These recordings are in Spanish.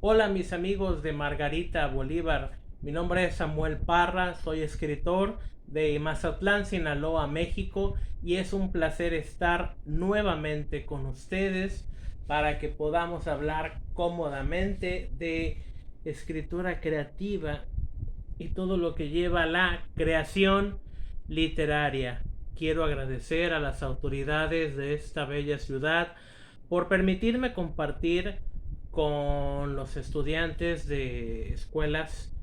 Hola mis amigos de Margarita Bolívar, mi nombre es Samuel Parra, soy escritor de Mazatlán, Sinaloa, México y es un placer estar nuevamente con ustedes para que podamos hablar cómodamente de escritura creativa y todo lo que lleva a la creación literaria. Quiero agradecer a las autoridades de esta bella ciudad por permitirme compartir con los estudiantes de escuelas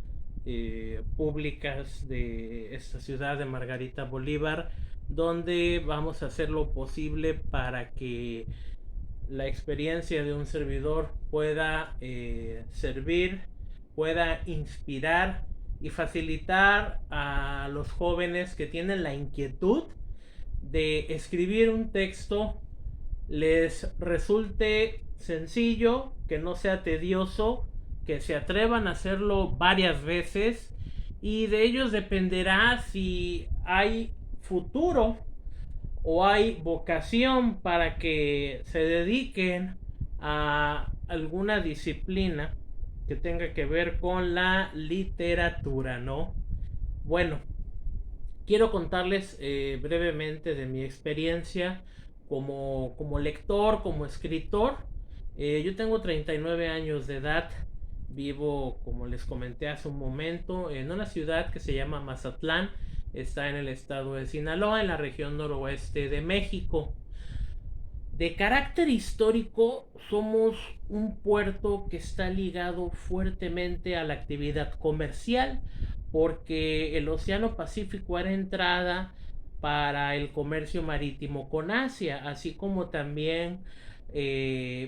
públicas de esta ciudad de Margarita Bolívar, donde vamos a hacer lo posible para que la experiencia de un servidor pueda servir, pueda inspirar y facilitar a los jóvenes que tienen la inquietud de escribir un texto les resulte sencillo, que no sea tedioso, que se atrevan a hacerlo varias veces y de ellos dependerá si hay futuro o hay vocación para que se dediquen a alguna disciplina que tenga que ver con la literatura, ¿no? Bueno, quiero contarles brevemente de mi experiencia como lector, como escritor. Yo tengo 39 años de edad, vivo, como les comenté hace un momento, en una ciudad que se llama Mazatlán, está en el estado de Sinaloa, en la región noroeste de México. De carácter histórico, somos un puerto que está ligado fuertemente a la actividad comercial, porque el Océano Pacífico era entrada para el comercio marítimo con Asia, así como también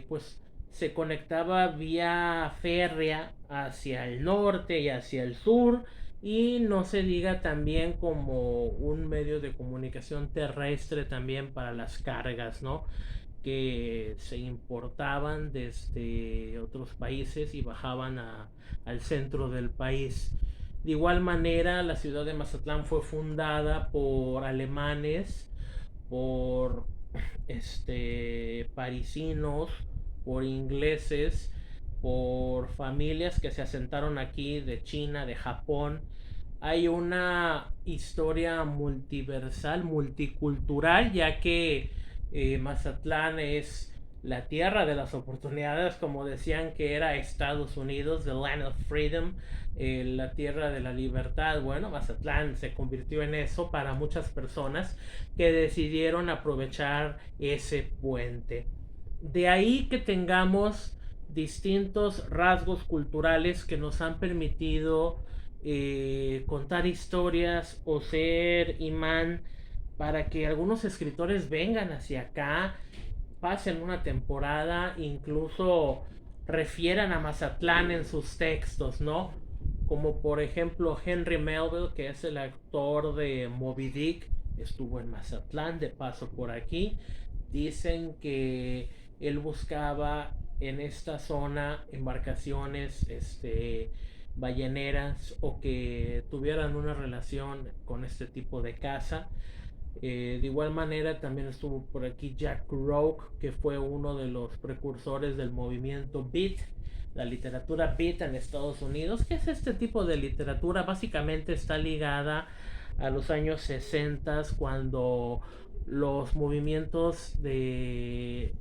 pues se conectaba vía férrea hacia el norte y hacia el sur, y no se diga también como un medio de comunicación terrestre también para las cargas, ¿no? Que se importaban desde otros países y bajaban al centro del país. De igual manera, la ciudad de Mazatlán fue fundada por alemanes, por parisinos, por ingleses, por familias que se asentaron aquí de China, de Japón. Hay una historia multiversal, multicultural, ya que Mazatlán es la tierra de las oportunidades, como decían que era Estados Unidos, the land of freedom, la tierra de la libertad. Bueno, Mazatlán se convirtió en eso para muchas personas que decidieron aprovechar ese puente. De ahí que tengamos distintos rasgos culturales que nos han permitido contar historias o ser imán para que algunos escritores vengan hacia acá, pasen una temporada, incluso refieran a Mazatlán en sus textos, ¿no? Como por ejemplo Henry Melville, que es el actor de Moby Dick, estuvo en Mazatlán de paso por aquí. Dicen que él buscaba en esta zona embarcaciones balleneras o que tuvieran una relación con este tipo de caza. De igual manera también estuvo por aquí Jack Kerouac, que fue uno de los precursores del movimiento Beat, la literatura Beat en Estados Unidos. ¿Qué es este tipo de literatura? Básicamente está ligada a los años 60, cuando los movimientos de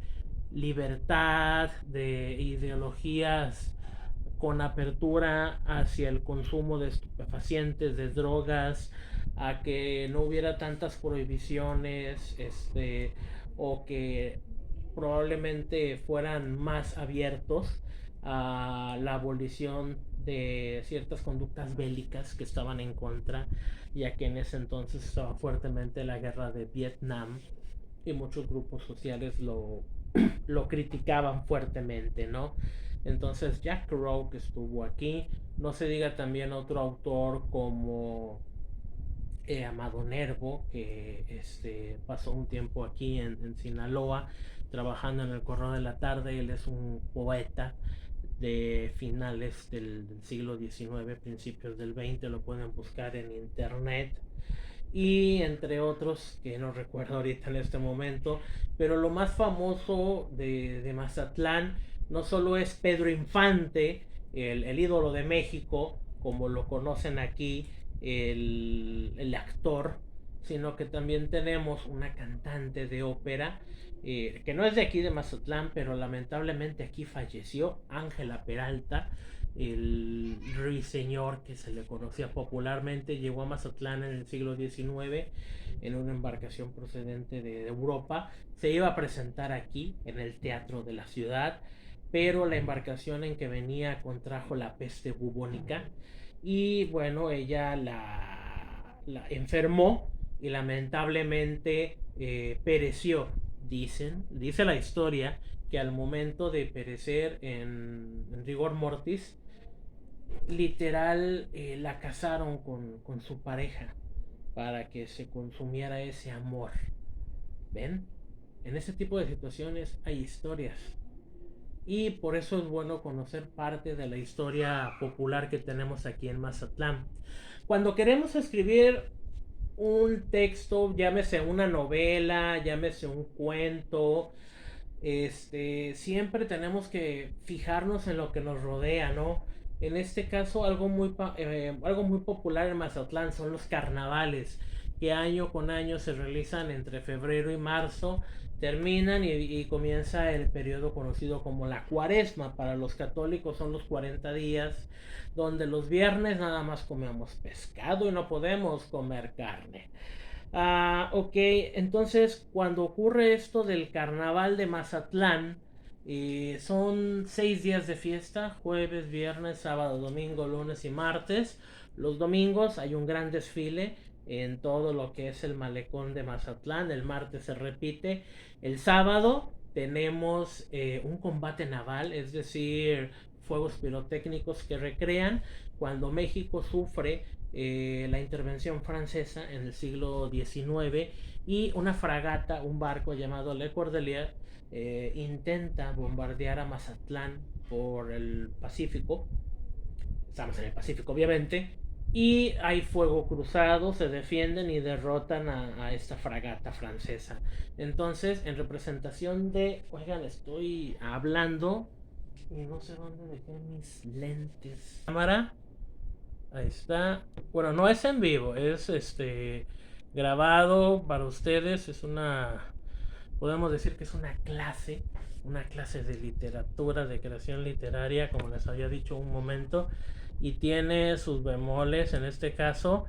libertad, de ideologías con apertura hacia el consumo de estupefacientes, de drogas, a que no hubiera tantas prohibiciones, o que probablemente fueran más abiertos a la abolición de ciertas conductas bélicas que estaban en contra, ya que en ese entonces estaba fuertemente la guerra de Vietnam y muchos grupos sociales lo criticaban fuertemente, ¿no? Entonces Jack Kerouac estuvo aquí. No se diga también otro autor como Amado Nervo, que pasó un tiempo aquí en Sinaloa trabajando en el Correo de la Tarde. Él es un poeta de finales del siglo XIX, principios del XX, lo pueden buscar en internet. Y entre otros que no recuerdo ahorita en este momento, pero lo más famoso de Mazatlán no solo es Pedro Infante, el ídolo de México, como lo conocen aquí, el actor, sino que también tenemos una cantante de ópera, que no es de aquí de Mazatlán, pero lamentablemente aquí falleció, Ángela Peralta, el ruiseñor que se le conocía popularmente, llegó a Mazatlán en el siglo XIX en una embarcación procedente de Europa. Se iba a presentar aquí, en el teatro de la ciudad, pero la embarcación en que venía contrajo la peste bubónica y bueno, ella la enfermó y lamentablemente pereció. Dice la historia que al momento de perecer en rigor mortis, literal la casaron con su pareja para que se consumiera ese amor. ¿Ven? En ese tipo de situaciones hay historias. Y por eso es bueno conocer parte de la historia popular que tenemos aquí en Mazatlán. Cuando queremos escribir un texto, llámese una novela, llámese un cuento, siempre tenemos que fijarnos en lo que nos rodea, ¿no? En este caso, algo muy popular en Mazatlán son los carnavales, que año con año se realizan entre febrero y marzo, terminan y comienza el periodo conocido como la cuaresma. Para los católicos son los 40 días, donde los viernes nada más comemos pescado y no podemos comer carne. Ok, entonces cuando ocurre esto del carnaval de Mazatlán, son 6 días de fiesta: jueves, viernes, sábado, domingo, lunes y martes. Los domingos hay un gran desfile en todo lo que es el malecón de Mazatlán. El martes se repite. El sábado tenemos un combate naval, es decir, fuegos pirotécnicos que recrean cuando México sufre la intervención francesa en el siglo XIX y una fragata, un barco llamado Le Cordelier, intenta bombardear a Mazatlán por el Pacífico. Estamos en el Pacífico, obviamente. Y hay fuego cruzado, se defienden y derrotan a esta fragata francesa. Entonces, en representación de... Oigan, estoy hablando y no sé dónde dejé mis lentes. Cámara. Ahí está. Bueno, no es en vivo, es grabado para ustedes. Es podemos decir que es una clase de literatura, de creación literaria, como les había dicho un momento, y tiene sus bemoles en este caso,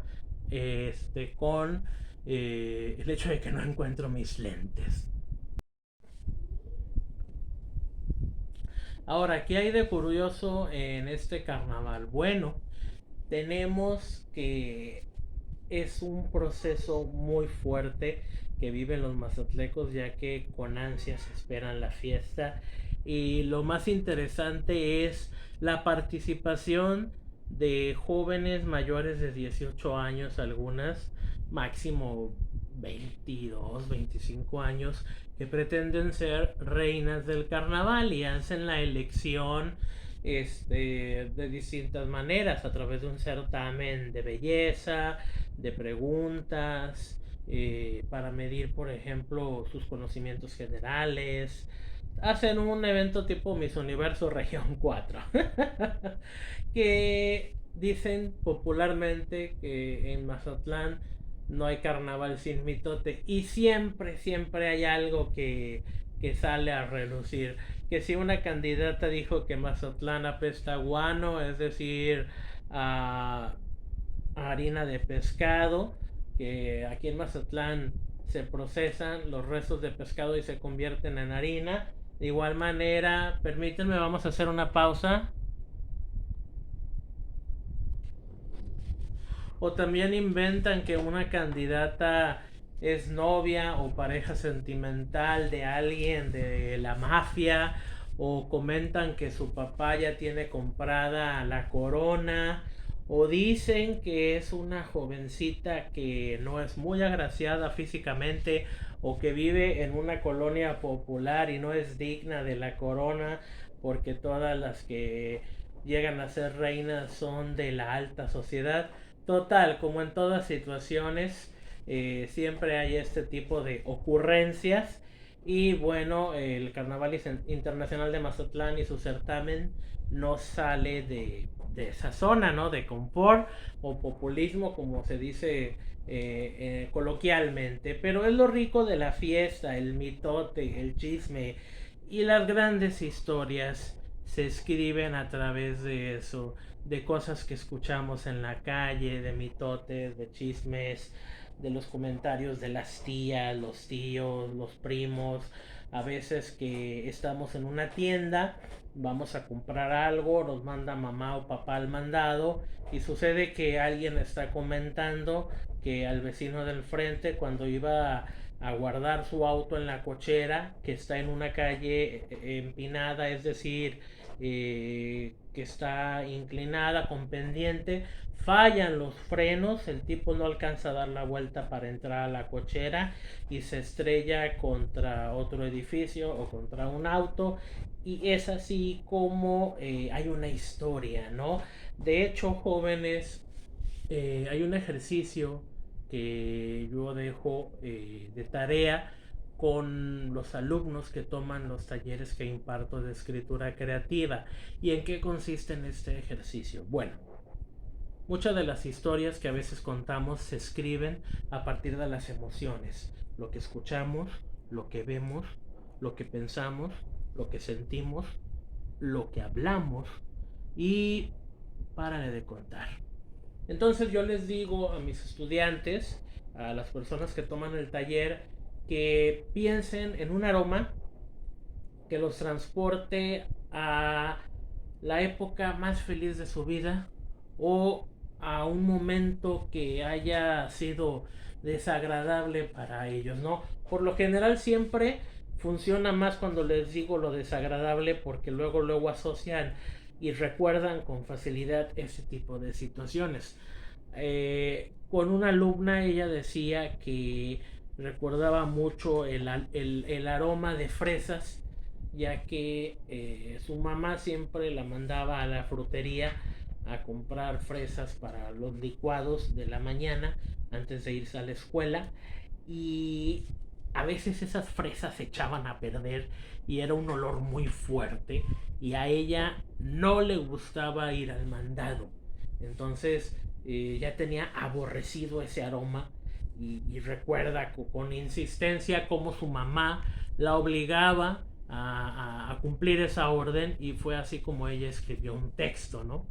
con el hecho de que no encuentro mis lentes. Ahora, ¿qué hay de curioso en este carnaval? Bueno, tenemos que es un proceso muy fuerte que viven los mazatlecos, ya que con ansias esperan la fiesta. Y lo más interesante es la participación de jóvenes mayores de 18 años, algunas máximo 22, 25 años, que pretenden ser reinas del carnaval y hacen la elección de distintas maneras, a través de un certamen de belleza, de preguntas, para medir, por ejemplo, sus conocimientos generales. Hacen un evento tipo Miss Universo Región 4, que dicen popularmente que en Mazatlán no hay carnaval sin mitote, y siempre, siempre hay algo que sale a relucir. Que si una candidata dijo que Mazatlán apesta guano, es decir, a harina de pescado, que aquí en Mazatlán se procesan los restos de pescado y se convierten en harina. De igual manera, permítanme, vamos a hacer una pausa. O también inventan que una candidata es novia o pareja sentimental de alguien de la mafia, o comentan que su papá ya tiene comprada la corona, o dicen que es una jovencita que no es muy agraciada físicamente, o que vive en una colonia popular y no es digna de la corona, porque todas las que llegan a ser reinas son de la alta sociedad. Total, como en todas situaciones, siempre hay este tipo de ocurrencias. Y bueno, el Carnaval Internacional de Mazatlán y su certamen no sale de esa zona, ¿no? De confort o populismo, como se dice coloquialmente. Pero es lo rico de la fiesta, el mitote, el chisme y las grandes historias se escriben a través de eso, de cosas que escuchamos en la calle, de mitotes, de chismes, de los comentarios de las tías, los tíos, los primos. A veces que estamos en una tienda, vamos a comprar algo, nos manda mamá o papá el mandado y sucede que alguien está comentando que al vecino del frente cuando iba a guardar su auto en la cochera, que está en una calle empinada, es decir, que está inclinada con pendiente, fallan los frenos, el tipo no alcanza a dar la vuelta para entrar a la cochera y se estrella contra otro edificio o contra un auto, y es así como hay una historia, ¿no? De hecho, jóvenes, hay un ejercicio que yo dejo de tarea con los alumnos que toman los talleres que imparto de escritura creativa. ¿Y en qué consiste en este ejercicio? Bueno, muchas de las historias que a veces contamos se escriben a partir de las emociones, lo que escuchamos, lo que vemos, lo que pensamos, lo que sentimos, lo que hablamos y párale de contar. Entonces yo les digo a mis estudiantes, a las personas que toman el taller, que piensen en un aroma que los transporte a la época más feliz de su vida o a un momento que haya sido desagradable para ellos, ¿no? Por lo general siempre funciona más cuando les digo lo desagradable porque luego asocian y recuerdan con facilidad ese tipo de situaciones. Con una alumna ella decía que recordaba mucho el aroma de fresas, ya que su mamá siempre la mandaba a la frutería a comprar fresas para los licuados de la mañana antes de irse a la escuela, y a veces esas fresas se echaban a perder y era un olor muy fuerte y a ella no le gustaba ir al mandado. Entonces ya tenía aborrecido ese aroma y recuerda con insistencia cómo su mamá la obligaba a cumplir esa orden, y fue así como ella escribió un texto, ¿no?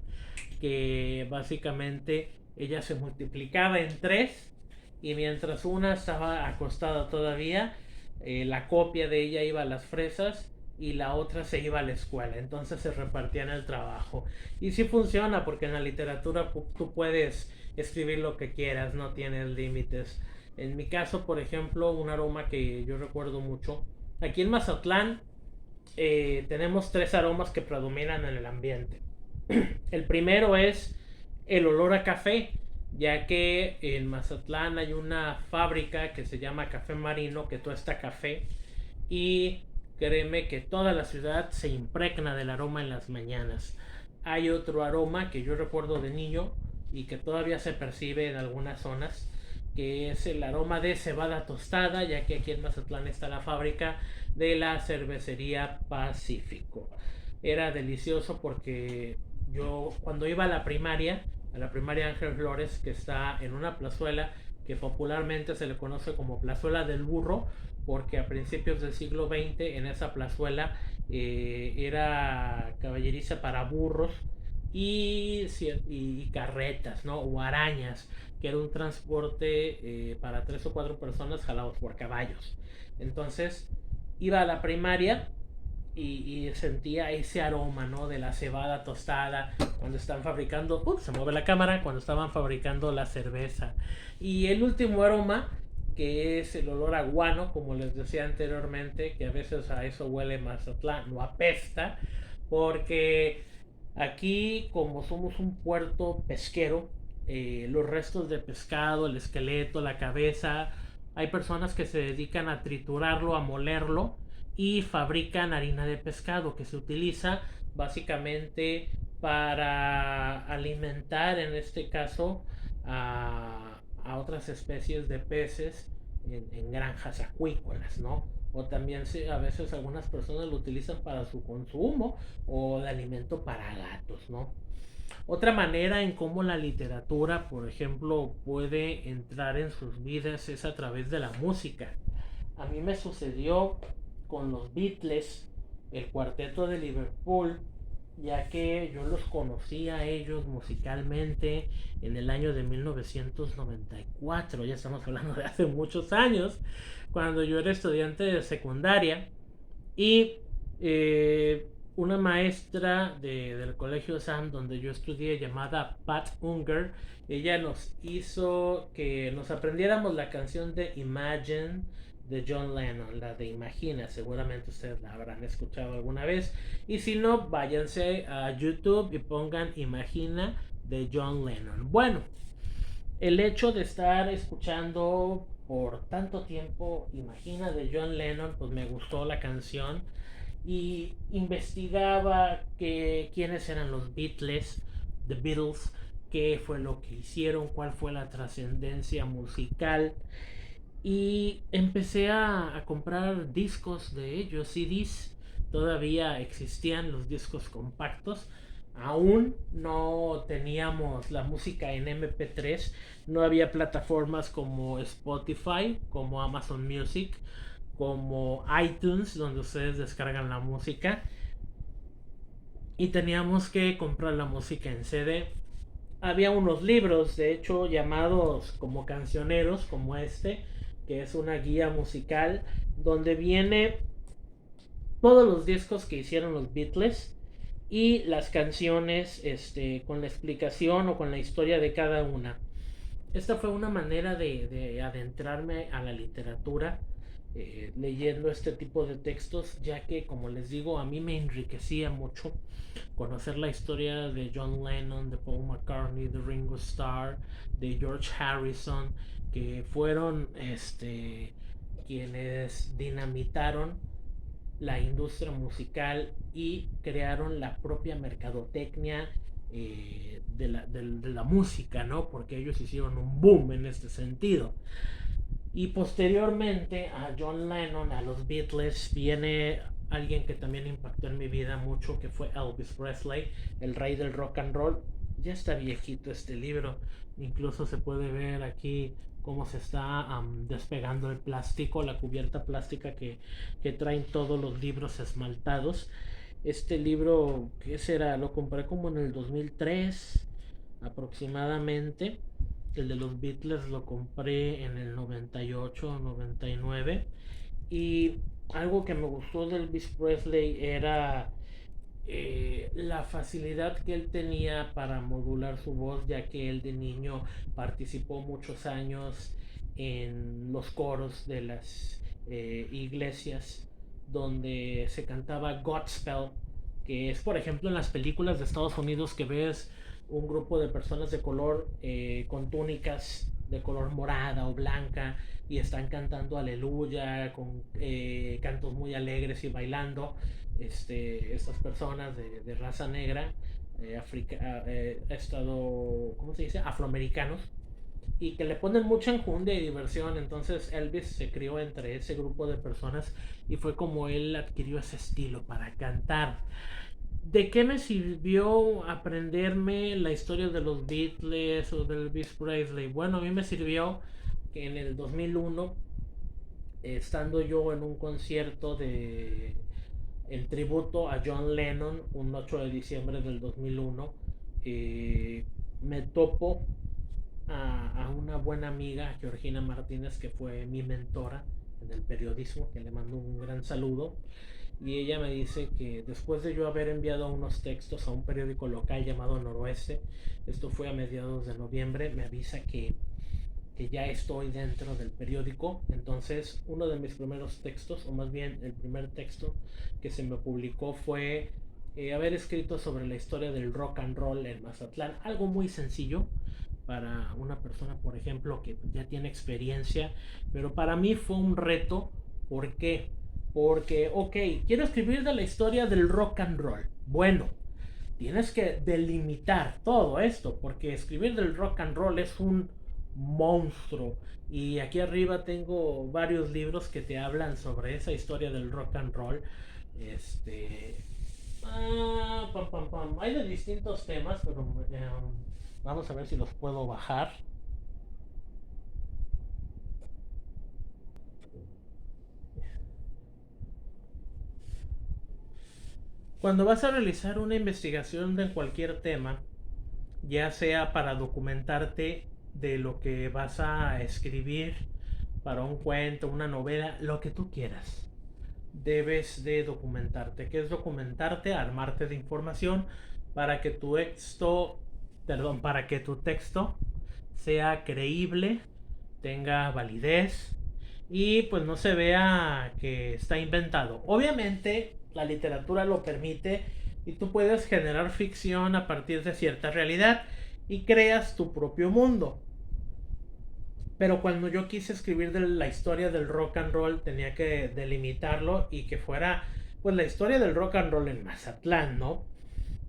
Que básicamente ella se multiplicaba en tres y mientras una estaba acostada todavía, la copia de ella iba a las fresas y la otra se iba a la escuela. Entonces se repartían el trabajo. Y sí funciona porque en la literatura tú puedes escribir lo que quieras, no tienes límites. En mi caso, por ejemplo, un aroma que yo recuerdo mucho. Aquí en Mazatlán tenemos tres aromas que predominan en el ambiente. El primero es el olor a café, ya que en Mazatlán hay una fábrica que se llama Café Marino que tuesta café, y créeme que toda la ciudad se impregna del aroma en las mañanas. Hay otro aroma que yo recuerdo de niño y que todavía se percibe en algunas zonas, que es el aroma de cebada tostada, ya que aquí en Mazatlán está la fábrica de la cervecería Pacífico. Era delicioso porque yo cuando iba a la primaria Ángel Flores, que está en una plazuela que popularmente se le conoce como Plazuela del Burro, porque a principios del siglo XX en esa plazuela era caballeriza para burros y carretas, ¿no? O arañas, que era un transporte para tres o cuatro personas jalados por caballos. Entonces iba a la primaria y sentía ese aroma, ¿no? De la cebada tostada cuando están fabricando, se mueve la cámara, cuando estaban fabricando la cerveza. Y el último aroma, que es el olor a guano, como les decía anteriormente, que a veces a eso huele Mazatlán, no apesta, porque aquí, como somos un puerto pesquero, los restos de pescado, el esqueleto, la cabeza, hay personas que se dedican a triturarlo, a molerlo y fabrican harina de pescado que se utiliza básicamente para alimentar, en este caso, a otras especies de peces en granjas acuícolas, ¿no? o también a veces algunas personas lo utilizan para su consumo o de alimento para gatos, ¿no? Otra manera en cómo la literatura, por ejemplo, puede entrar en sus vidas es a través de la música. A mí me sucedió con los Beatles, el cuarteto de Liverpool, ya que yo los conocí a ellos musicalmente en el año de 1994, ya estamos hablando de hace muchos años, cuando yo era estudiante de secundaria y una maestra del colegio Sam donde yo estudié llamada Pat Unger, ella nos hizo que nos aprendiéramos la canción de Imagine de John Lennon, la de Imagina, seguramente ustedes la habrán escuchado alguna vez, y si no, váyanse a YouTube y pongan Imagina de John Lennon. Bueno, el hecho de estar escuchando por tanto tiempo Imagina de John Lennon, pues me gustó la canción y investigaba quiénes eran los Beatles, The Beatles, qué fue lo que hicieron, cuál fue la trascendencia musical. Y empecé a comprar discos de ellos, CDs. Todavía existían los discos compactos. Aún no teníamos la música en MP3. No había plataformas como Spotify, como Amazon Music, como iTunes, donde ustedes descargan la música. Y teníamos que comprar la música en CD. Había unos libros, de hecho, llamados como cancioneros, como este, que es una guía musical, donde viene todos los discos que hicieron los Beatles y las canciones con la explicación o con la historia de cada una. Esta fue una manera de adentrarme a la literatura, leyendo este tipo de textos, ya que, como les digo, a mí me enriquecía mucho conocer la historia de John Lennon, de Paul McCartney, de Ringo Starr, de George Harrison, que fueron quienes dinamitaron la industria musical y crearon la propia mercadotecnia de la música, ¿no? Porque ellos hicieron un boom en este sentido. Y posteriormente a John Lennon, a los Beatles, viene alguien que también impactó en mi vida mucho, que fue Elvis Presley, el rey del rock and roll. Ya está viejito este libro, incluso se puede ver aquí cómo se está despegando el plástico, la cubierta plástica que traen todos los libros esmaltados. Este libro, ¿qué será? Lo compré como en el 2003 aproximadamente. El de los Beatles lo compré en el 98 o 99. Y algo que me gustó de Elvis Presley era la facilidad que él tenía para modular su voz, ya que él de niño participó muchos años en los coros de las iglesias donde se cantaba Godspell, que es, por ejemplo, en las películas de Estados Unidos que ves un grupo de personas de color con túnicas de color morada o blanca y están cantando aleluya con cantos muy alegres y bailando. Estas personas de raza negra, ¿cómo se dice? Afroamericanos, y que le ponen mucha enjundia y diversión. Entonces Elvis se crió entre ese grupo de personas y fue como él adquirió ese estilo para cantar. ¿De qué me sirvió aprenderme la historia de los Beatles o de Elvis Presley? Bueno, a mí me sirvió que en el 2001, estando yo en un concierto en tributo a John Lennon, un 8 de diciembre del 2001, me topo a una buena amiga, Georgina Martínez, que fue mi mentora en el periodismo, que le mando un gran saludo. Y ella me dice que después de yo haber enviado unos textos a un periódico local llamado Noroeste, esto fue a mediados de noviembre, me avisa que ya estoy dentro del periódico. Entonces uno de mis primeros textos, o más bien el primer texto que se me publicó, fue haber escrito sobre la historia del rock and roll en Mazatlán. Algo muy sencillo para una persona, por ejemplo, que ya tiene experiencia, pero para mí fue un reto. ¿Por qué? Porque, ok, quiero escribir de la historia del rock and roll. Bueno, tienes que delimitar todo esto, porque escribir del rock and roll es un monstruo. Y aquí arriba tengo varios libros que te hablan sobre esa historia del rock and roll. Este. Pam, pam, pam. Hay de distintos temas, pero vamos a ver si los puedo bajar. Cuando vas a realizar una investigación de cualquier tema, ya sea para documentarte de lo que vas a escribir, para un cuento, una novela, lo que tú quieras, debes de documentarte. ¿Qué es documentarte? Armarte de información para que tu texto, perdón, para que tu texto sea creíble, tenga validez y pues no se vea que está inventado. Obviamente la literatura lo permite y tú puedes generar ficción a partir de cierta realidad y creas tu propio mundo. Pero cuando yo quise escribir de la historia del rock and roll, tenía que delimitarlo y que fuera pues la historia del rock and roll en Mazatlán, ¿no?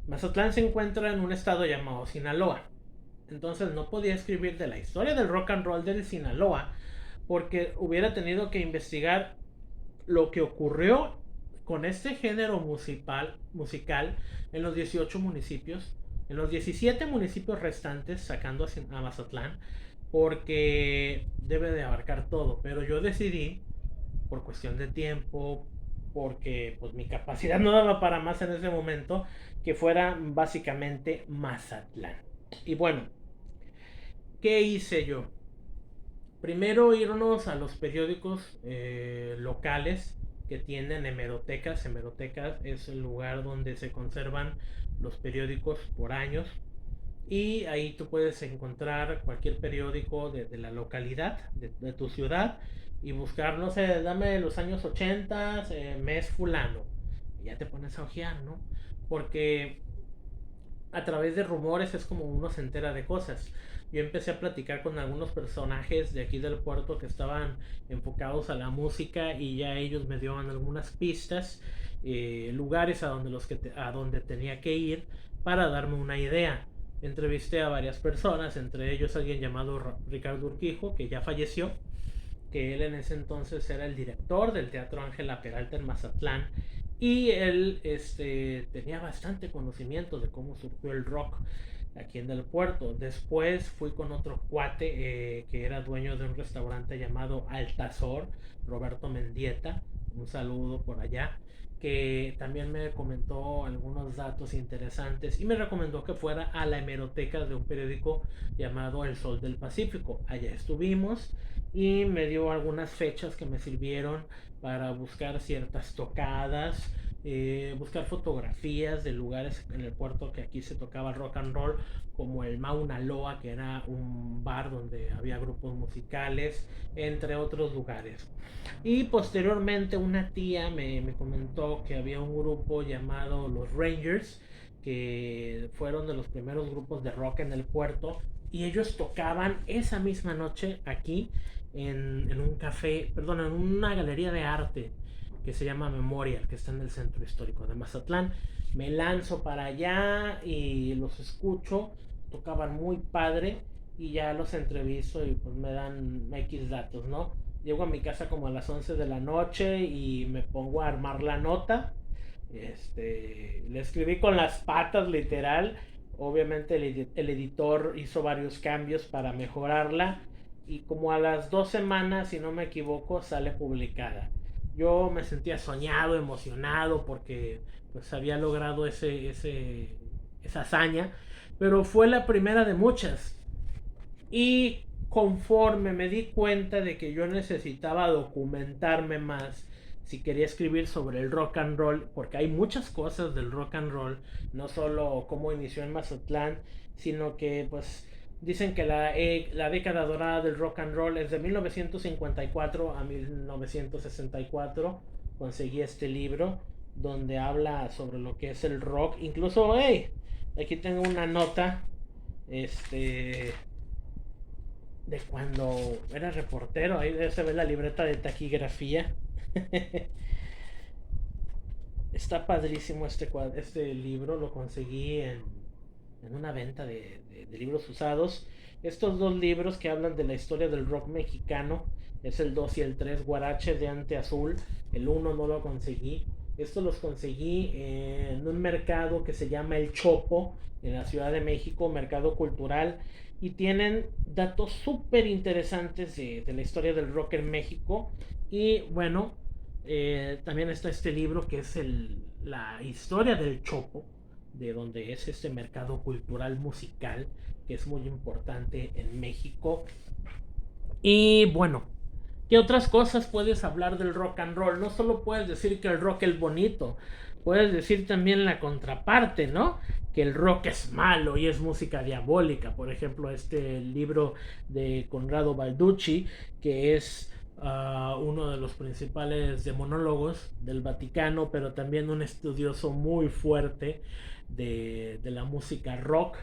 Mazatlán se encuentra en un estado llamado Sinaloa. Entonces no podía escribir de la historia del rock and roll del Sinaloa porque hubiera tenido que investigar lo que ocurrió con este género musical en los 18 municipios, en los 17 municipios restantes, sacando a Mazatlán, porque debe de abarcar todo. Pero yo decidí, por cuestión de tiempo, porque pues mi capacidad no daba para más en ese momento, que fuera básicamente Mazatlán. Y bueno, ¿qué hice yo? Primero irnos a los periódicos locales que tienen hemerotecas. Hemerotecas es el lugar donde se conservan los periódicos por años. Y ahí tú puedes encontrar cualquier periódico de la localidad, de tu ciudad, y buscar, no sé, dame los años 80, mes fulano. Y ya te pones a ojear, ¿no? Porque a través de rumores es como uno se entera de cosas. Yo empecé a platicar con algunos personajes de aquí del puerto que estaban enfocados a la música y ya ellos me dieron algunas pistas, lugares a donde tenía que ir para darme una idea. Entrevisté a varias personas, entre ellos alguien llamado Ricardo Urquijo, que ya falleció, que él en ese entonces era el director del Teatro Ángela Peralta en Mazatlán y él tenía bastante conocimiento de cómo surgió el rock aquí en el puerto. Después fui con otro cuate que era dueño de un restaurante llamado Altazor, Roberto Mendieta, un saludo por allá, que también me comentó algunos datos interesantes y me recomendó que fuera a la hemeroteca de un periódico llamado El Sol del Pacífico. Allá estuvimos y me dio algunas fechas que me sirvieron para buscar ciertas tocadas, buscar fotografías de lugares en el puerto que aquí se tocaba rock and roll, como el Mauna Loa, que era un bar donde había grupos musicales, entre otros lugares. Y posteriormente una tía me comentó que había un grupo llamado Los Rangers, que fueron de los primeros grupos de rock en el puerto, y ellos tocaban esa misma noche aquí en un café, perdón, en una galería de arte que se llama Memorial, que está en el centro histórico de Mazatlán. Me lanzo para allá y los escucho, tocaban muy padre y ya los entrevisto y pues me dan X datos, ¿no? Llego a mi casa como a las 11 de la noche y me pongo a armar la nota. Le escribí con las patas literal. Obviamente el editor hizo varios cambios para mejorarla y como a las 2 semanas, si no me equivoco, sale publicada. Yo me sentía soñado, emocionado porque pues había logrado esa hazaña, pero fue la primera de muchas. Y conforme me di cuenta de que yo necesitaba documentarme más si quería escribir sobre el rock and roll, porque hay muchas cosas del rock and roll, no solo cómo inició en Mazatlán, sino que pues dicen que la década dorada del rock and roll es de 1954 a 1964. Conseguí este libro donde habla sobre lo que es el rock. Incluso, hey, aquí tengo una nota este de cuando era reportero. Ahí se ve la libreta de taquigrafía. Está padrísimo este libro. Lo conseguí en una venta de libros usados. Estos dos libros que hablan de la historia del rock mexicano, es el 2 y el 3, Guarache de Ante Azul. El uno no lo conseguí. Estos los conseguí en un mercado que se llama El Chopo, en la Ciudad de México, mercado cultural, y tienen datos súper interesantes de la historia del rock en México. Y bueno, también está este libro que es la historia del Chopo, de donde es este mercado cultural musical que es muy importante en México. Y bueno, ¿qué otras cosas puedes hablar del rock and roll? No solo puedes decir que el rock es bonito, puedes decir también la contraparte, ¿no? Que el rock es malo y es música diabólica. Por ejemplo, este libro de Conrado Balducci, que es uno de los principales demonólogos del Vaticano, pero también un estudioso muy fuerte de la música rock.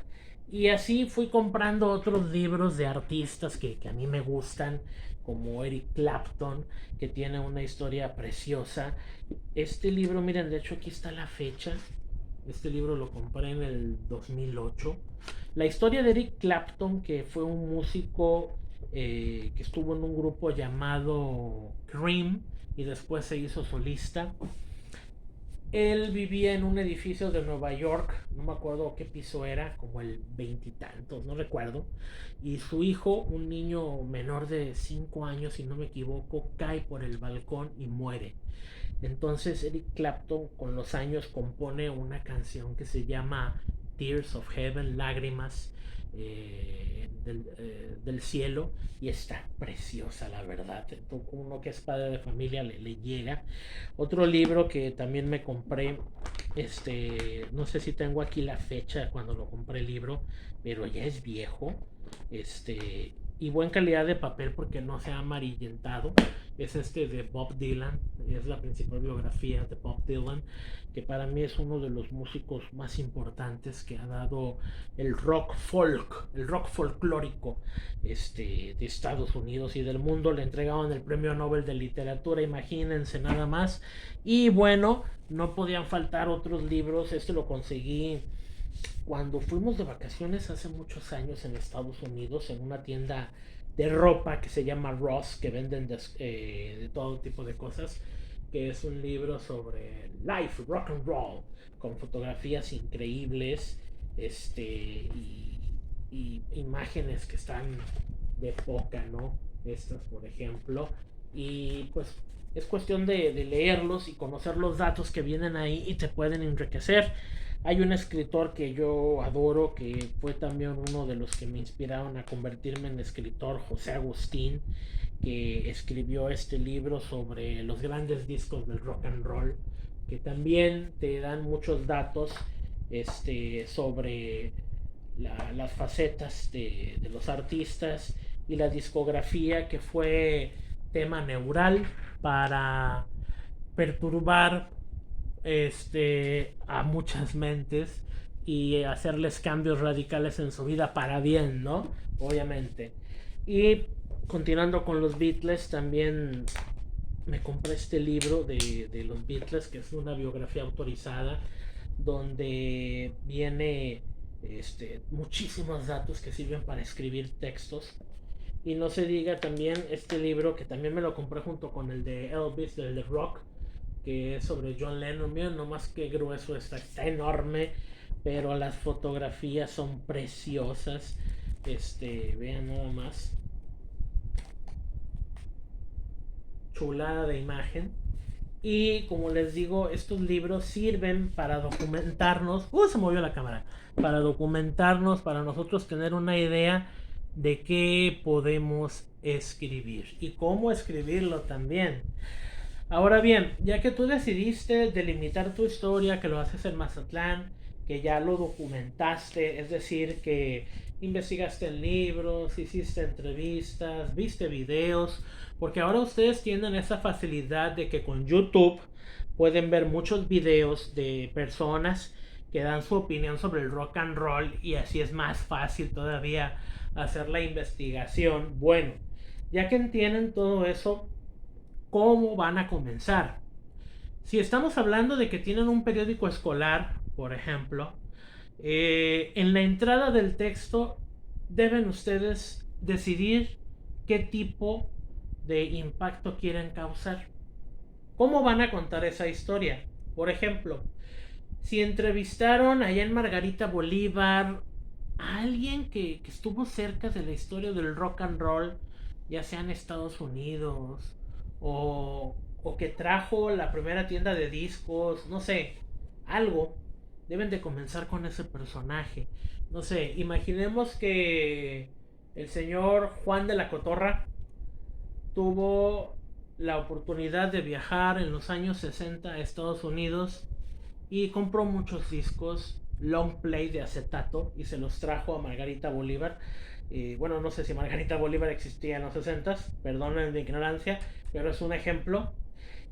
Y así fui comprando otros libros de artistas que a mí me gustan, como Eric Clapton, que tiene una historia preciosa. Este libro, miren, de hecho aquí está la fecha. Este libro lo compré en el 2008. La historia de Eric Clapton, que fue un músico que estuvo en un grupo llamado Cream y después se hizo solista. Él vivía en un edificio de Nueva York, no me acuerdo qué piso era, como el veintitantos, no recuerdo. Y su hijo, un niño menor de 5 años, si no me equivoco, cae por el balcón y muere. Entonces Eric Clapton con los años compone una canción que se llama Tears of Heaven, Lágrimas del cielo, y está preciosa, la verdad. Uno que es padre de familia le llega. Otro libro que también me compré, no sé si tengo aquí la fecha cuando lo compré el libro, pero ya es viejo, y buena calidad de papel porque no se ha amarillentado. Es de Bob Dylan, es la principal biografía de Bob Dylan, que para mí es uno de los músicos más importantes que ha dado el rock folclórico de Estados Unidos y del mundo. Le entregaban el premio Nobel de Literatura, imagínense nada más. Y bueno, no podían faltar otros libros. Este lo conseguí cuando fuimos de vacaciones hace muchos años en Estados Unidos, en una tienda de ropa que se llama Ross, que venden de todo tipo de cosas, que es un libro sobre life, rock and roll, con fotografías increíbles, y imágenes que están de poca, ¿no? Estas, por ejemplo. Y pues es cuestión de leerlos y conocer los datos que vienen ahí y te pueden enriquecer. Hay un escritor que yo adoro, que fue también uno de los que me inspiraron a convertirme en escritor, José Agustín, que escribió este libro sobre los grandes discos del rock and roll, que también te dan muchos datos sobre las facetas de los artistas y la discografía, que fue tema neural para perturbar a muchas mentes y hacerles cambios radicales en su vida para bien, ¿no? Obviamente. Y continuando con los Beatles, también me compré este libro de los Beatles, que es una biografía autorizada, donde viene muchísimos datos que sirven para escribir textos. Y no se diga también este libro que también me lo compré junto con el de Elvis, el de Rock, que es sobre John Lennon. Miren nomás que grueso está enorme, pero las fotografías son preciosas. Vean nada más, chulada de imagen. Y como les digo, estos libros sirven para documentarnos. Se movió la cámara. Para documentarnos, para nosotros tener una idea de qué podemos escribir y cómo escribirlo también. Ahora bien, ya que tú decidiste delimitar tu historia, que lo haces en Mazatlán, que ya lo documentaste, es decir, que investigaste en libros, hiciste entrevistas, viste videos, porque ahora ustedes tienen esa facilidad de que con YouTube pueden ver muchos videos de personas que dan su opinión sobre el rock and roll, y así es más fácil todavía hacer la investigación. Bueno, ya que entienden todo eso, ¿cómo van a comenzar? Si estamos hablando de que tienen un periódico escolar, por ejemplo, En la entrada del texto deben ustedes decidir qué tipo de impacto quieren causar. ¿Cómo van a contar esa historia? Por ejemplo, si entrevistaron allá en Margarita Bolívar a alguien que estuvo cerca de la historia del rock and roll, ya sea en Estados Unidos o que trajo la primera tienda de discos, no sé, algo, deben de comenzar con ese personaje. No sé, imaginemos que el señor Juan de la Cotorra tuvo la oportunidad de viajar en los años 60 a Estados Unidos y compró muchos discos long play de acetato y se los trajo a Margarita Bolívar. Bueno, no sé si Margarita Bolívar existía en los 60, perdonen mi ignorancia, pero es un ejemplo.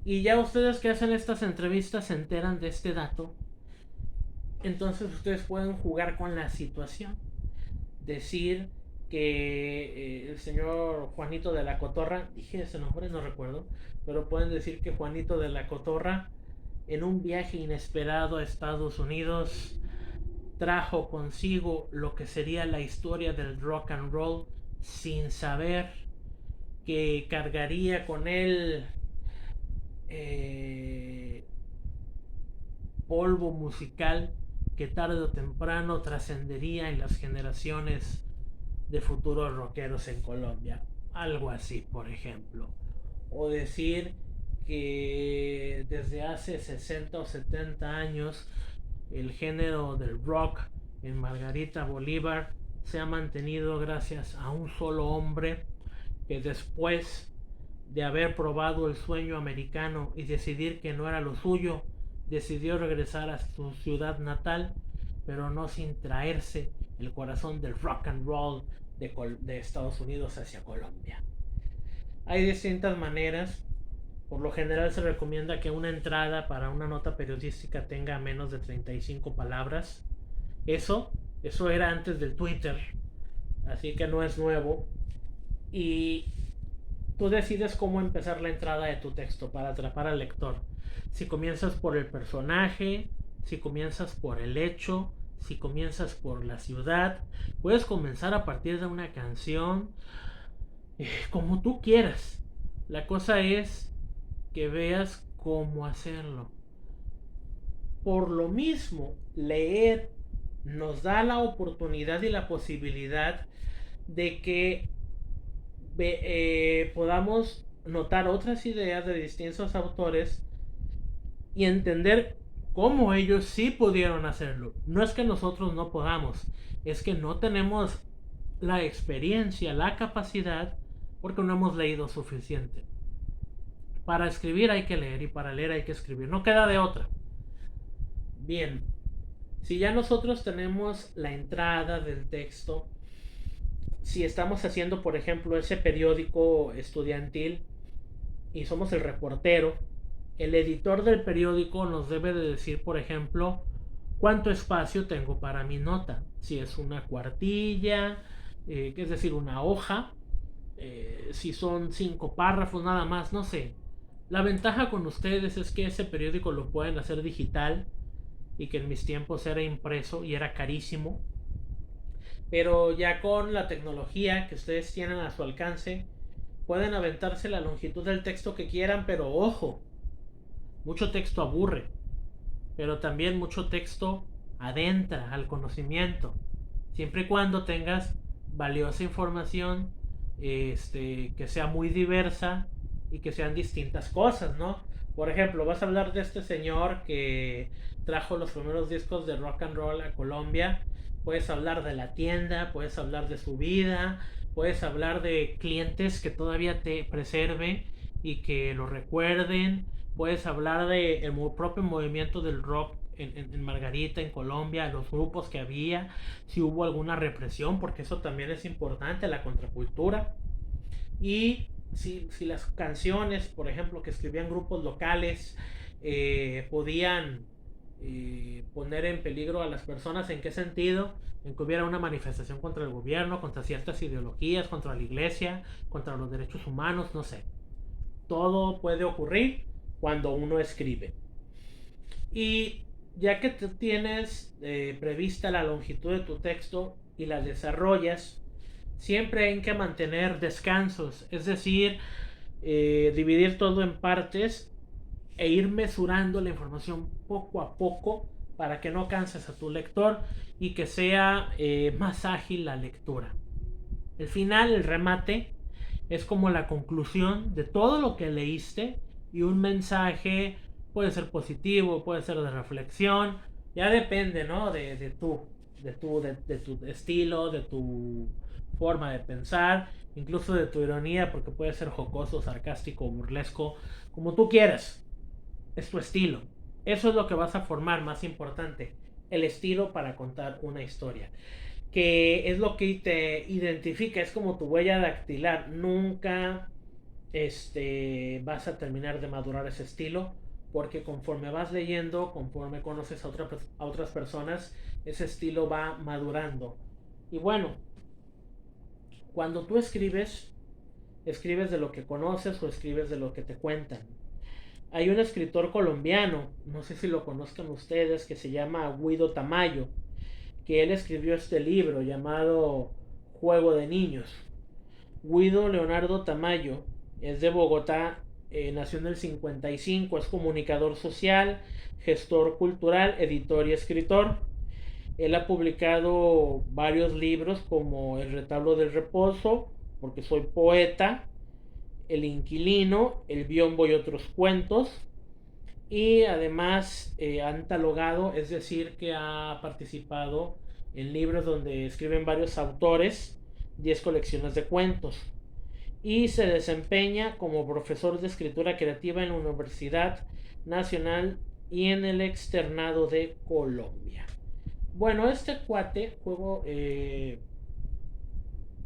Y ya ustedes que hacen estas entrevistas se enteran de este dato. Entonces ustedes pueden jugar con la situación. Decir que el señor Juanito de la Cotorra, dije ese nombre, no recuerdo, pero pueden decir que Juanito de la Cotorra en un viaje inesperado a Estados Unidos trajo consigo lo que sería la historia del rock and roll sin saber que cargaría con él eh, polvo musical que tarde o temprano trascendería en las generaciones de futuros rockeros en Colombia. Algo así, por ejemplo. O decir que desde hace 60 o 70 años el género del rock en Margarita Bolívar se ha mantenido gracias a un solo hombre que después de haber probado el sueño americano y decidir que no era lo suyo, decidió regresar a su ciudad natal, pero no sin traerse el corazón del rock and roll de Estados Unidos hacia Colombia. Hay distintas maneras. Por lo general se recomienda que una entrada para una nota periodística tenga menos de 35 palabras. Eso, eso era antes del Twitter, así que no es nuevo. Y tú decides cómo empezar la entrada de tu texto para atrapar al lector. Si comienzas por el personaje, si comienzas por el hecho, si comienzas por la ciudad, puedes comenzar a partir de una canción, como tú quieras. La cosa es que veas cómo hacerlo. Por lo mismo, leer nos da la oportunidad y la posibilidad de que podamos notar otras ideas de distintos autores y entender cómo ellos sí pudieron hacerlo. No es que nosotros no podamos, es que no tenemos la experiencia, la capacidad, porque no hemos leído suficiente. Para escribir hay que leer y para leer hay que escribir. No queda de otra. Bien, si ya nosotros tenemos la entrada del texto, si estamos haciendo, por ejemplo, ese periódico estudiantil y somos el reportero, el editor del periódico nos debe de decir, por ejemplo, cuánto espacio tengo para mi nota. Si es una cuartilla, es decir, una hoja, si son 5 párrafos nada más, no sé. La ventaja con ustedes es que ese periódico lo pueden hacer digital y que en mis tiempos era impreso y era carísimo. Pero ya con la tecnología que ustedes tienen a su alcance, pueden aventarse la longitud del texto que quieran, pero ojo, mucho texto aburre, pero también mucho texto adentra al conocimiento, siempre y cuando tengas valiosa información, que sea muy diversa y que sean distintas cosas, ¿no? Por ejemplo, vas a hablar de este señor que trajo los primeros discos de rock and roll a Colombia. Puedes hablar de la tienda, puedes hablar de su vida, puedes hablar de clientes que todavía te preserven y que lo recuerden. Puedes hablar del propio movimiento del rock en Margarita, en Colombia, los grupos que había, si hubo alguna represión, porque eso también es importante, la contracultura. Y si las canciones, por ejemplo, que escribían grupos locales, podían poner en peligro a las personas, ¿en qué sentido? En que hubiera una manifestación contra el gobierno, contra ciertas ideologías, contra la iglesia, contra los derechos humanos, no sé. Todo puede ocurrir cuando uno escribe. Y Ya que tú tienes prevista la longitud de tu texto y la desarrollas, siempre hay que mantener descansos, es decir, dividir todo en partes e ir mesurando la información poco a poco para que no canses a tu lector y que sea más ágil la lectura. El final, el remate, es como la conclusión de todo lo que leíste y un mensaje puede ser positivo, puede ser de reflexión, ya depende, ¿no? De tu estilo, de tu forma de pensar, incluso de tu ironía, porque puede ser jocoso, sarcástico, burlesco, como tú quieras. Es tu estilo. Eso es lo que vas a formar, más importante, el estilo para contar una historia, que es lo que te identifica, es como tu huella dactilar. Nunca vas a terminar de madurar ese estilo, porque conforme vas leyendo, conforme conoces a otras personas, ese estilo va madurando. Y bueno, cuando tú escribes, escribes de lo que conoces o escribes de lo que te cuentan. Hay un escritor colombiano, no sé si lo conozcan ustedes, que se llama Guido Tamayo, que él escribió este libro llamado Juego de Niños. Guido Leonardo Tamayo es de Bogotá, nació en el 55, es comunicador social, gestor cultural, editor y escritor. Él ha publicado varios libros como El retablo del reposo, Porque soy poeta, El inquilino, El biombo y otros cuentos. Y además ha catalogado, es decir, que ha participado en libros donde escriben varios autores, 10 colecciones de cuentos. Y se desempeña como profesor de escritura creativa en la Universidad Nacional y en el Externado de Colombia. Bueno, este cuate,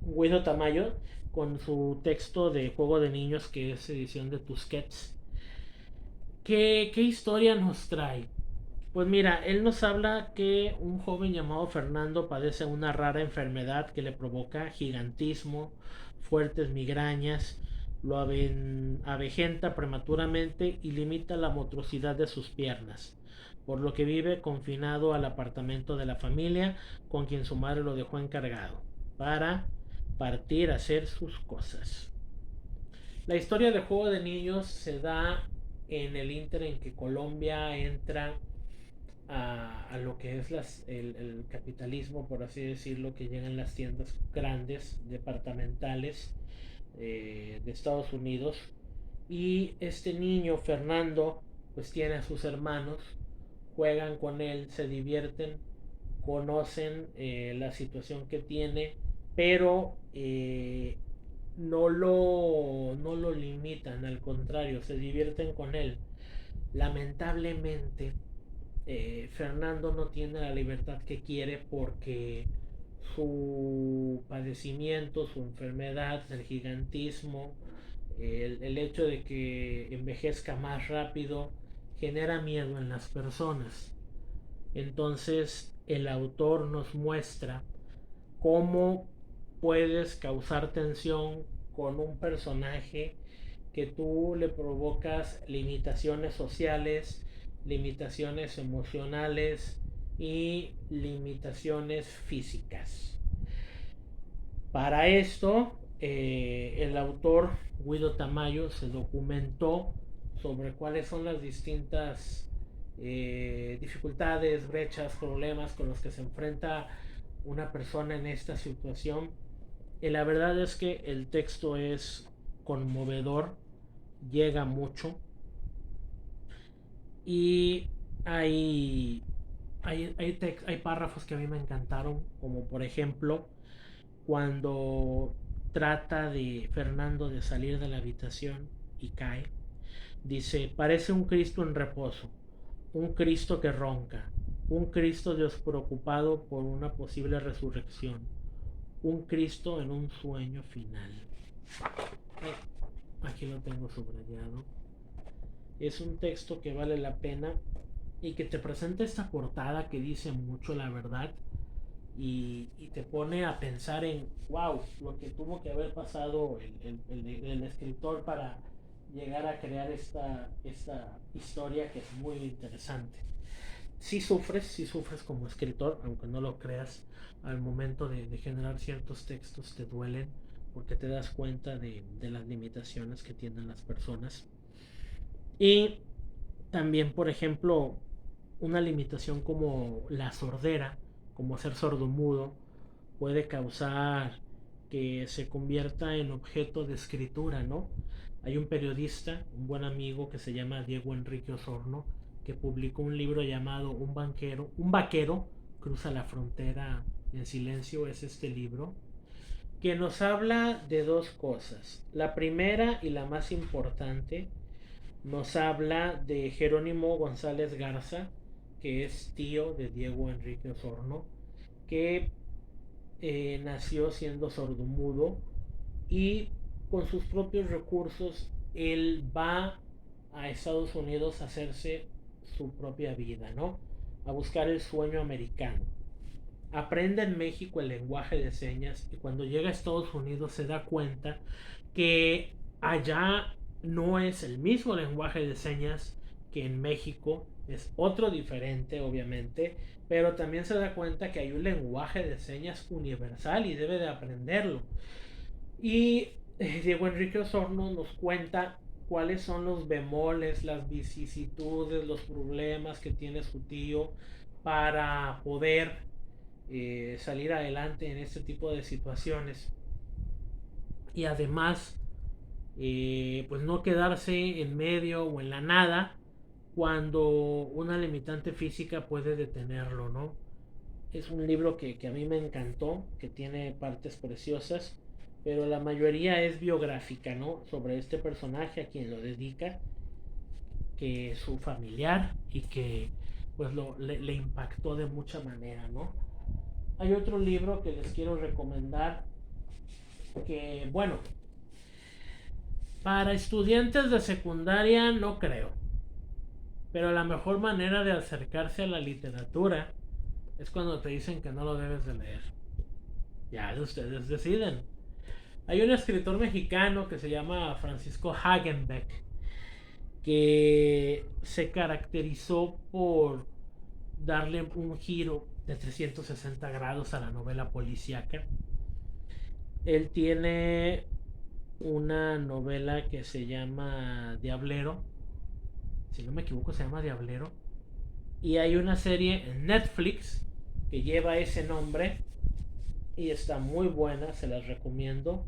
Guido Tamayo, con su texto de Juego de Niños, que es edición de Tusquets, ¿qué historia nos trae? Pues mira, él nos habla que un joven llamado Fernando padece una rara enfermedad que le provoca gigantismo, fuertes migrañas, lo avejenta prematuramente y limita la motricidad de sus piernas, por lo que vive confinado al apartamento de la familia con quien su madre lo dejó encargado para partir a hacer sus cosas. La historia de Juego de Niños se da en el inter en que Colombia entra a lo que es el capitalismo, por así decirlo, que llegan las tiendas grandes, departamentales de Estados Unidos. Y este niño, Fernando, pues tiene a sus hermanos, juegan con él, se divierten, conocen la situación que tiene, pero no lo limitan, al contrario, se divierten con él. Lamentablemente, Fernando no tiene la libertad que quiere porque su padecimiento, su enfermedad, el gigantismo, el hecho de que envejezca más rápido, genera miedo en las personas. Entonces el autor nos muestra cómo puedes causar tensión con un personaje que tú le provocas limitaciones sociales, limitaciones emocionales y limitaciones físicas. Para esto, el autor Guido Tamayo se documentó sobre cuáles son las distintas dificultades, brechas, problemas con los que se enfrenta una persona en esta situación. Y la verdad es que el texto es conmovedor, llega mucho y hay párrafos que a mí me encantaron, como por ejemplo cuando trata de Fernando de salir de la habitación y cae. Dice, parece un Cristo en reposo, un Cristo que ronca, un Cristo despreocupado por una posible resurrección, un Cristo en un sueño final. Aquí lo tengo subrayado. Es un texto que vale la pena y que te presenta esta portada que dice mucho, la verdad, y te pone a pensar en, wow, lo que tuvo que haber pasado el escritor para llegar a crear esta historia que es muy interesante. sí sufres como escritor, aunque no lo creas, al momento de generar ciertos textos te duelen porque te das cuenta de las limitaciones que tienen las personas. Y también, por ejemplo, una limitación como la sordera, como ser sordomudo, puede causar que se convierta en objeto de escritura, ¿no? Hay un periodista, un buen amigo que se llama Diego Enrique Osorno, que publicó un libro llamado Un vaquero cruza la frontera en silencio, es este libro, que nos habla de dos cosas. La primera y la más importante nos habla de Jerónimo González Garza, que es tío de Diego Enrique Osorno, que nació siendo sordomudo y con sus propios recursos él va a Estados Unidos a hacerse su propia vida, ¿no? A buscar el sueño americano. Aprende en México el lenguaje de señas y cuando llega a Estados Unidos se da cuenta que allá no es el mismo lenguaje de señas que en México, es otro diferente obviamente, pero también se da cuenta que hay un lenguaje de señas universal y debe de aprenderlo. Y Diego Enrique Osorno nos cuenta cuáles son los bemoles, las vicisitudes, los problemas que tiene su tío para poder salir adelante en este tipo de situaciones. Y además, pues no quedarse en medio o en la nada cuando una limitante física puede detenerlo, ¿no? Es un libro que a mí me encantó, que tiene partes preciosas, pero la mayoría es biográfica, ¿no? Sobre este personaje a quien lo dedica, que es su familiar y que pues le impactó de mucha manera, ¿no? Hay otro libro que les quiero recomendar que, bueno, para estudiantes de secundaria no creo, pero la mejor manera de acercarse a la literatura es cuando te dicen que no lo debes de leer. Ya ustedes deciden. Hay un escritor mexicano que se llama Francisco Hagenbeck que se caracterizó por darle un giro de 360 grados a la novela policíaca. Él tiene una novela que se llama Diablero, si no me equivoco se llama Diablero, y hay una serie en Netflix que lleva ese nombre y está muy buena, se las recomiendo.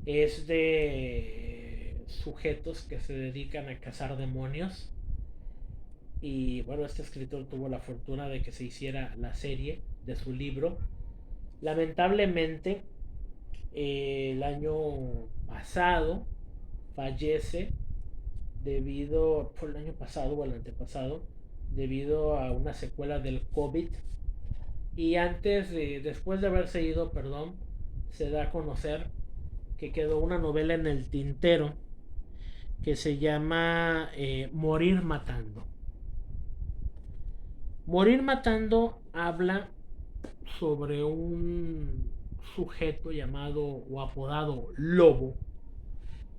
Es de sujetos que se dedican a cazar demonios y bueno, este escritor tuvo la fortuna de que se hiciera la serie de su libro. Lamentablemente el año pasado fallece debido, fue el año pasado o el antepasado, debido a una secuela del COVID. Y después de haberse ido, perdón, se da a conocer que quedó una novela en el tintero que se llama Morir Matando. Morir Matando habla sobre un sujeto llamado o apodado Lobo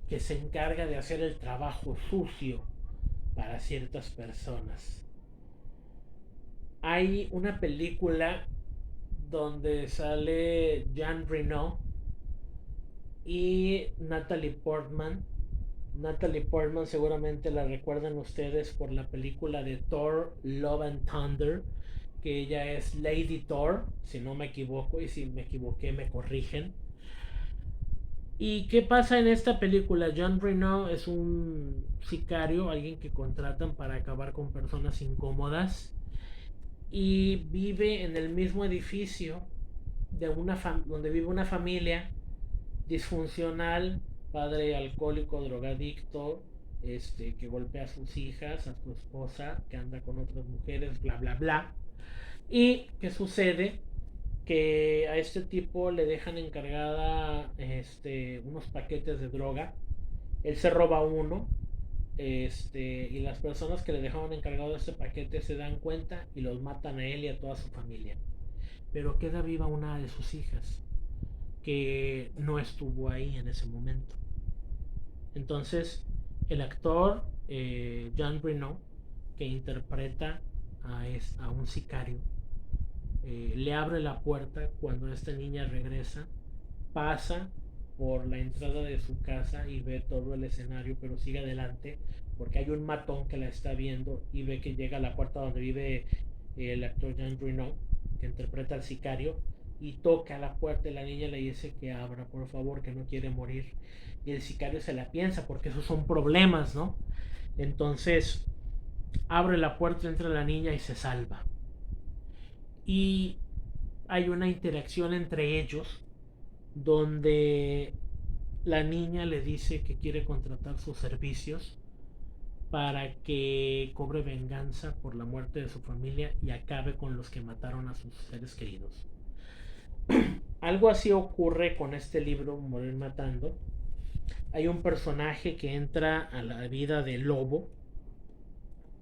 que se encarga de hacer el trabajo sucio para ciertas personas. Hay una película donde sale Jean Reno y Natalie Portman. Natalie Portman seguramente la recuerdan ustedes por la película de Thor Love and Thunder, que ella es Lady Thor, si no me equivoco, y si me equivoqué me corrigen. ¿Y qué pasa en esta película? John Reno es un sicario, alguien que contratan para acabar con personas incómodas y vive en el mismo edificio donde vive una familia disfuncional, padre alcohólico, drogadicto, que golpea a sus hijas, a su esposa, que anda con otras mujeres, bla, bla, bla. ¿Y qué sucede? Que a este tipo le dejan encargada unos paquetes de droga. Él se roba uno. Y las personas que le dejaron encargado de este paquete se dan cuenta y los matan a él y a toda su familia. Pero queda viva una de sus hijas que no estuvo ahí en ese momento. Entonces, el actor Jean Reno, que interpreta a un sicario, le abre la puerta cuando esta niña regresa, pasa por la entrada de su casa y ve todo el escenario, pero sigue adelante porque hay un matón que la está viendo y ve que llega a la puerta donde vive el actor Jean Reno, que interpreta al sicario, y toca la puerta y la niña le dice que abra, por favor, que no quiere morir. Y el sicario se la piensa porque esos son problemas, ¿no? Entonces abre la puerta, entra la niña y se salva. Y hay una interacción entre ellos donde la niña le dice que quiere contratar sus servicios para que cobre venganza por la muerte de su familia y acabe con los que mataron a sus seres queridos. Algo así ocurre con este libro, Morir Matando. Hay un personaje que entra a la vida de Lobo,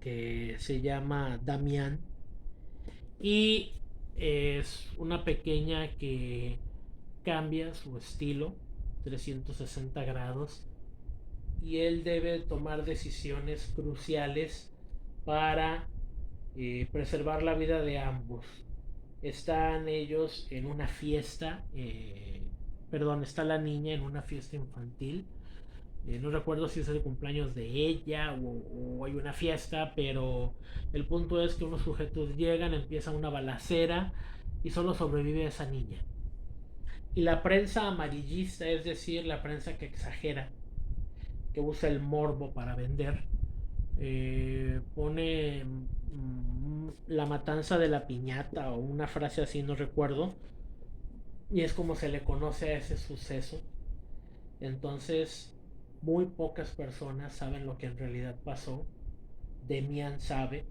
que se llama Damián, y es una pequeña que cambia su estilo 360 grados y él debe tomar decisiones cruciales para preservar la vida de ambos. Están ellos en una fiesta, está la niña en una fiesta infantil. No recuerdo si es el cumpleaños de ella o hay una fiesta, pero el punto es que unos sujetos llegan, empieza una balacera y solo sobrevive esa niña. Y la prensa amarillista, es decir, la prensa que exagera, que usa el morbo para vender, pone la matanza de la piñata o una frase así, no recuerdo, y es como se le conoce a ese suceso. Entonces, muy pocas personas saben lo que en realidad pasó. Demian sabe,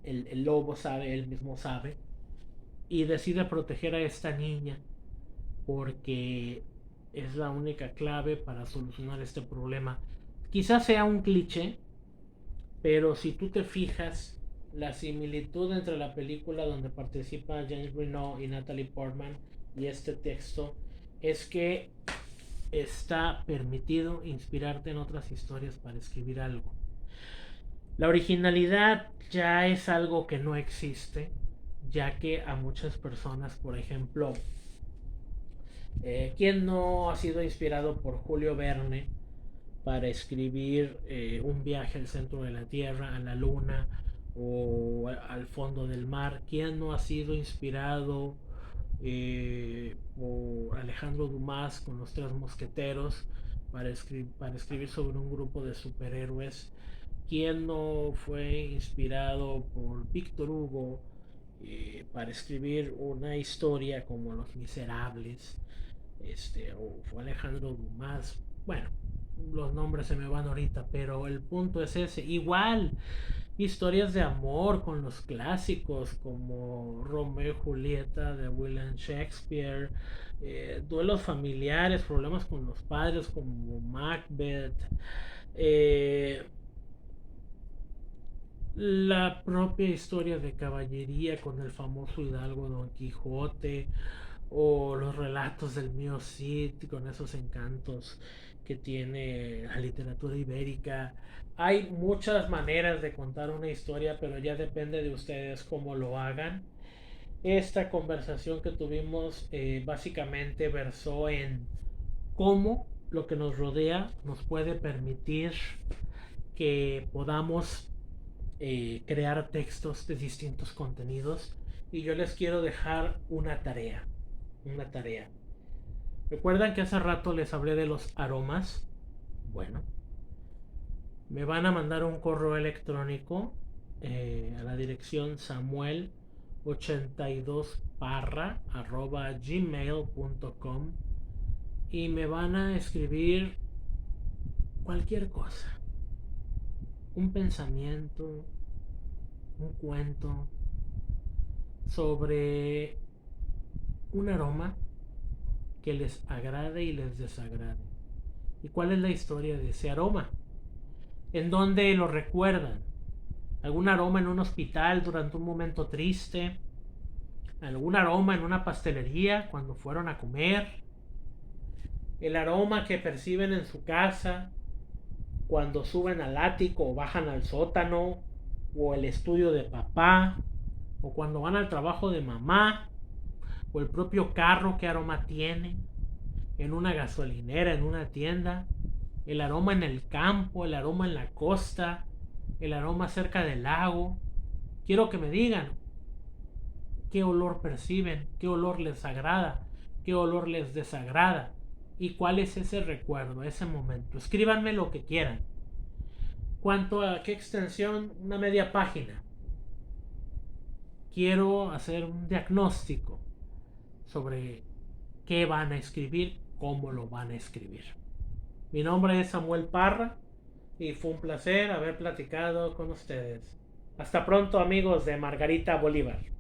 el lobo sabe, él mismo sabe, y decide proteger a esta niña porque es la única clave para solucionar este problema. Quizás sea un cliché, pero si tú te fijas, la similitud entre la película donde participa James Reno y Natalie Portman y este texto es que está permitido inspirarte en otras historias para escribir algo. La originalidad ya es algo que no existe, ya que a muchas personas, por ejemplo, ¿quién no ha sido inspirado por Julio Verne para escribir un viaje al centro de la Tierra, a la Luna o al fondo del mar? ¿Quién no ha sido inspirado por Alejandro Dumas con Los Tres Mosqueteros para escribir sobre un grupo de superhéroes? ¿Quién no fue inspirado por Víctor Hugo para escribir una historia como Los Miserables? O fue Alejandro Dumas. Bueno, los nombres se me van ahorita, pero el punto es ese. Igual, historias de amor con los clásicos como Romeo y Julieta de William Shakespeare, duelos familiares, problemas con los padres como Macbeth, eh, la propia historia de caballería con el famoso hidalgo Don Quijote, o los relatos del mío Cid con esos encantos que tiene la literatura ibérica. Hay muchas maneras de contar una historia, pero ya depende de ustedes cómo lo hagan. Esta conversación que tuvimos básicamente versó en cómo lo que nos rodea nos puede permitir que podamos crear textos de distintos contenidos. Y yo les quiero dejar una tarea. ¿Recuerdan que hace rato les hablé de los aromas? Bueno, me van a mandar un correo electrónico a la dirección samuel82parra@gmail.com y me van a escribir cualquier cosa. Un pensamiento, un cuento sobre un aroma que les agrade y les desagrade. ¿Y cuál es la historia de ese aroma? ¿En dónde lo recuerdan? ¿Algún aroma en un hospital durante un momento triste? ¿Algún aroma en una pastelería cuando fueron a comer? ¿El aroma que perciben en su casa cuando suben al ático o bajan al sótano o el estudio de papá, o cuando van al trabajo de mamá, o el propio carro, qué aroma tiene, en una gasolinera, en una tienda, el aroma en el campo, el aroma en la costa, el aroma cerca del lago. Quiero que me digan qué olor perciben, qué olor les agrada, qué olor les desagrada y cuál es ese recuerdo, ese momento. Escríbanme lo que quieran. Cuanto a qué extensión, una media página. Quiero hacer un diagnóstico sobre qué van a escribir, cómo lo van a escribir. Mi nombre es Samuel Parra y fue un placer haber platicado con ustedes. Hasta pronto, amigos de Margarita Bolívar.